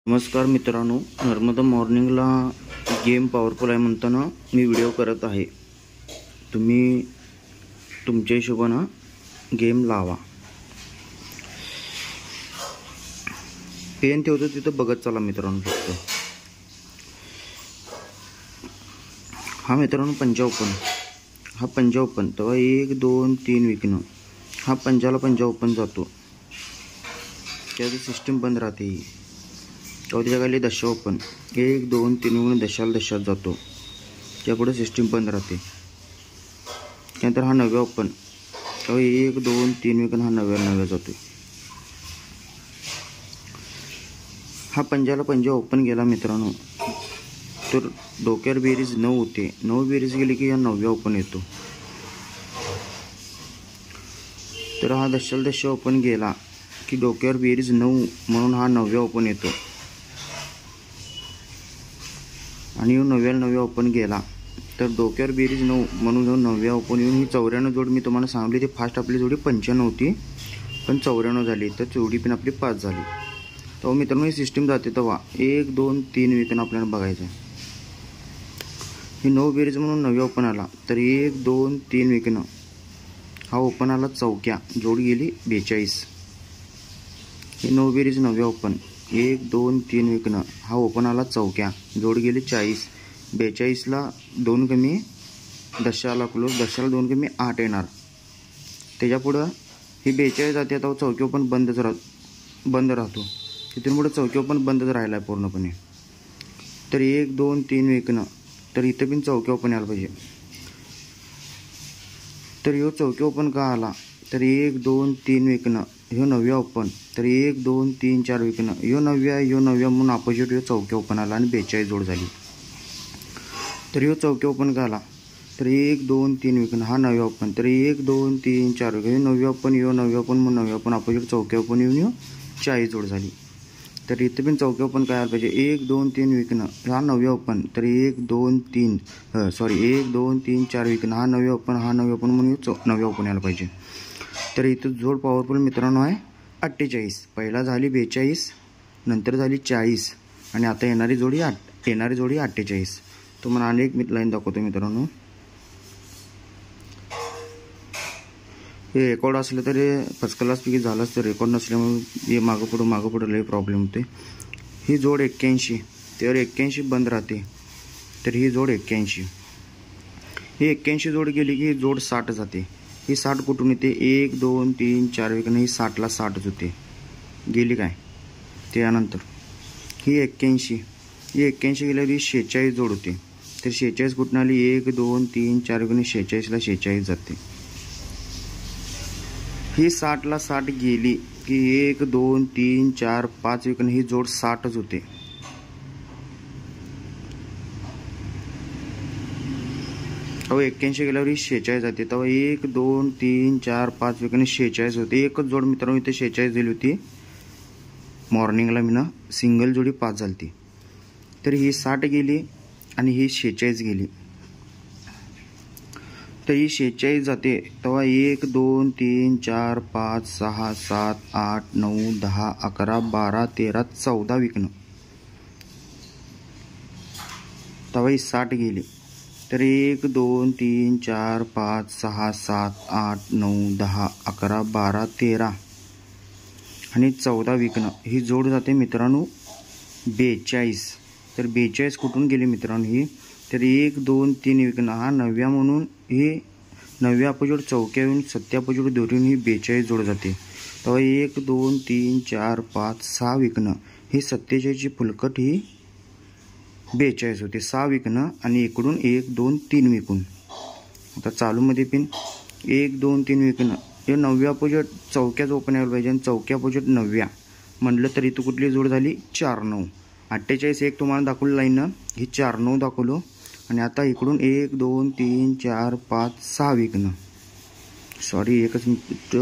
नमस्कार मित्रांनो, नर्मदा मॉर्निंगला गेम पॉवरफुल आहे म्हणताना मी व्हिडिओ करत आहे। तुम्ही तुमच्या हिशोबाने गेम लावा। पेन ठेवतो तिथं बघत चला मित्रांनो। फक्त हा मित्रांनो पंजा ओपन, हा पंजा ओपन तेव्हा 1 2 3 विकणं, हा पंजाला पंजा ओपन जातो त्याची सिस्टीम बंद राहते। त्याच्या खाली दशा ओपन 1 2 3 म्हणून दशाला दशात जातो, त्यापुढे सिस्टीम बंद राहते। त्यानंतर हा नव्या ओपन तेव्हा 1 2 3 विकून हा नव्या जातो। हा पंजाला पंजा ओपन गेला मित्रांनो, तर डोक्यावर बेरीज 9 होते। 9 बेरीज गेली की हा नव्या ओपन येतो। तर हा दशाला दशा ओपन गेला की डोक्यावर बेरीज 9 म्हणून हा नव्या ओपन येतो। आणि नव्या ओपन गेला तर डोक्यावर बेरीज 9 म्हणून नव्या ओपन येऊन ही 94 जोड मी तुम्हाला सांगितली। ती फास्ट आपली जोडी 95 होती पण 94 झाली, तर जोडी पण आपली 5 झाली। तेव्हा मित्रांनो ही सिस्टीम जाते तेव्हा 1 2 3 विकून आपल्याला बघायचं आहे। ही 9 बेरीज म्हणून नव्या ओपन आला तर 1 2 3 विकणं, हा ओपन आला चौक्या, जोड गेली 42। ही 9 बेरीज नव्या ओपन 1 2 3 विकणं, हा ओपन आला चौक्या, जोड गेली 40। 42ला 2 कमी दशाला क्लोज, दशाला 2 कमी 8 येणार। त्याच्यापुढं ही 42 जाते आता चौकी ओपन बंद राहतो, तिथून पुढे चौकी ओपन बंदच राहिला आहे पूर्णपणे। तर 1 2 3 विकणं, तर इथं पण चौकी ओपन यायला पाहिजे। तर ह्यो चौकी ओपन का आला तर 1 2 3 विकणं, ह्यो नव्या ओपन तर 1 2 3 4 विकणं, ह्यो नव्या म्हणून अपोजिट ह्यो चौकी ओपन आला आणि 42 जोड झाली। तर ह्यो चौकी ओपन का आला तर 1 2 3 विकणं, हा नव्या ओपन तर 1 2 3 4 विकणं, ह्यो नव्या ओपन म्हणून नव्या ओपन अपोजिट चौकी ओपन येऊन ह्यो 40 जोड झाली। तर इथे पण चौकी ओपन काय आलं पाहिजे 1 2 3 विकणं, हा नव्या ओपन तर 1 2 3 4 विकणं, हा नव्या ओपन म्हणून नव्या ओपन यायला पाहिजे। तर इथं जोड पॉवरफुल मित्रांनो आहे 48। पहिला झाली 42, नंतर झाली 40 आणि आता येणारी जोडी 48। तुम्हाला अनेक लाईन दाखवतो मित्रांनो। हे रेकॉर्ड असलं तरी फर्स्ट क्लास पैकी झालंच, तर रेकॉर्ड नसल्यामुळे हे मागं पुढं लई प्रॉब्लेम होते। ही जोड 81, त्यावर 81 बंद राहते, तर ही जोड 81। ही 81 जोड गेली की ही जोड 60 जाते। ही 60 कुठून येते 1 2 3 4 विकणं, ही 60ला 60च होते, गेली काय त्यानंतर ही 81 गेल्यावर ही 46 जोड होते। तर 46 कुठून आली 1 2 3 4 विकणं, 46ला 46 जाते। ही 60ला 60 गेली की 1 2 3 4 5 विकणं, ही जोड 60च होते। तेव्हा 81 गेल्यावर ही 46 जाते, तेव्हा 1 2 3 4 5 विकणं 46 होते। एकच जोड मित्रांनो इथे 46 दिली होती मॉर्निंगला, मी ना सिंगल जोडी 5 झाली। तर ही 60 गेली आणि ही 46 गेली, तर ही 46 जाते। तेव्हा 1 2 3 4 5 6 7 8 9 10 11 12 13 14 विकणं, तेव्हा ही 60 गेली। तर 1 2 3 4 5 6 7 8 9 10 11 12 13 आणि 14 विकणं, ही जोड जाते मित्रांनो 42। तर 42 कुठून गेली मित्रांनो ही तर 1 2 3 विकणं, हा नव्या म्हणून ही नव्या अपोजिट चौक्या येऊन सत्या अपोजिट दोरीन ही 42 जोड जाते। तेव्हा 1 2 3 4 5 6 विकणं, ही 47ची फुलकट ही 42 होते। 6 विकणं आणि इकडून 1 2 3 विकून आता चालूमध्ये पण 1 2 3 विकणं, हे नव्या अपोजिट चौक्याच ओपन यायला पाहिजे आणि चौक्या अपोजिट नव्या म्हटलं तर इथं कुठली जोड झाली 4 9। 48 एक तुम्हाला दाखवलं लाईननं, ही 4 9 दाखवलो आणि आता इकडून 1 2 3 4 5 6 विकणं, सॉरी एकच मिनिट,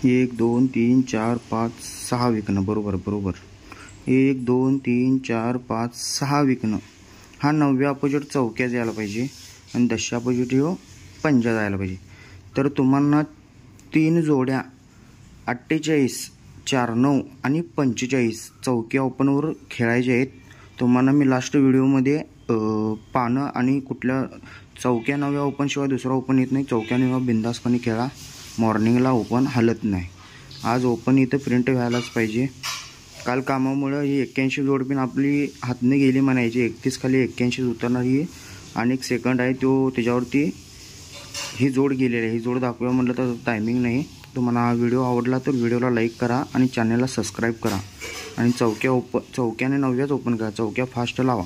1 2 3 4 5 6 विकणं, बरोबर 1 2 3 4 5 6 विकणं, हा नव्या अपोजिट चौक्या जायला पाहिजे आणि दशा अपोजिट ह्यो पंजा जायला पाहिजे। तर तुम्हाला 3 जोड्या 48 49 आणि 45 चौक्या ओपनवर खेळायचे आहेत. तुम्हाला मी लास्ट व्हिडिओमध्ये पानं आणि कुठल्या चौक्या 9व्या ओपनशिवाय दुसरा ओपन येत नाही. चौक्या 9व्या बिंदासपणे खेळा. मॉर्निंगला ओपन हलत नाही. आज ओपन इथं प्रिंट व्हायलाच पाहिजे. काल कामामुळं ही 81 जोड पण आपली हातने गेली म्हणायची. 31 खाली 81 उतरणार ही अनेक सेकंड आहे तो त्याच्यावरती ही जोड गेलेली आहे. ही जोड दाखवूया म्हटलं तर टायमिंग नाही. तुम्हाला हा व्हिडिओ आवडला तर व्हिडिओला लाईक करा आणि चॅनलला सबस्क्राईब करा आणि चौक्याने 9व्याच ओपन करा. चौक्या फास्ट लावा.